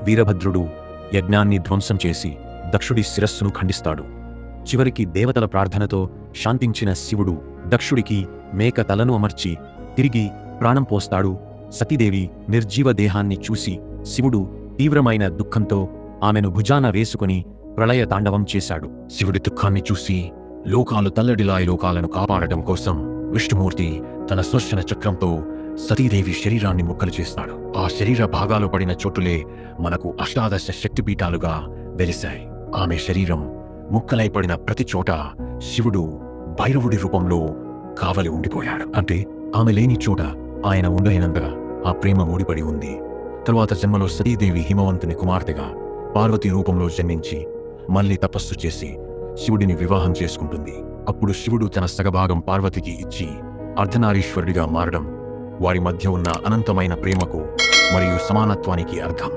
వీరభద్రుడు యజ్ఞాన్ని ధ్వంసం చేసి దక్షుడి శిరస్సును ఖండిస్తాడు. చివరికి దేవతల ప్రార్థనతో శాంతించిన శివుడు దక్షుడికి మేక తలను అమర్చి తిరిగి ప్రాణం పోస్తాడు. సతీదేవి నిర్జీవ దేహాన్ని చూసి శివుడు తీవ్రమైన దుఃఖంతో ఆమెను భుజాన వేసుకుని ప్రళయ తాండవం చేశాడు. శివుడి దుఃఖాన్ని చూసి లోకాలు తల్లడిలాయి లోకాలను కాపాడటం కోసం విష్ణుమూర్తి తన సుదర్శన చక్రంతో సతీదేవి శరీరాన్ని ముక్కలు చేస్తాడు. ఆ శరీర భాగాలు పడిన చోటులే మనకు అష్టాదశ శక్తిపీఠాలుగా వెలిశాయి. ఆమె శరీరం ముక్కలై పడిన ప్రతి చోట శివుడు భైరవుడి రూపంలో కావలి ఉండిపోయాడు. అంటే ఆమె లేని చోట ఆయన ఉండలేనంతగా ఆ ప్రేమ ముడిపడి ఉంది. తరువాత జన్మలో సతీదేవి హిమవంతుని కుమార్తెగా పార్వతి రూపంలో జన్మించి మళ్ళీ తపస్సు చేసి శివుడిని వివాహం చేసుకుంటుంది. అప్పుడు శివుడు తన సగభాగం పార్వతికి ఇచ్చి అర్ధనారీశ్వరుడిగా మారడం వారి మధ్య ఉన్న అనంతమైన ప్రేమకు మరియు సమానత్వానికి అర్థం.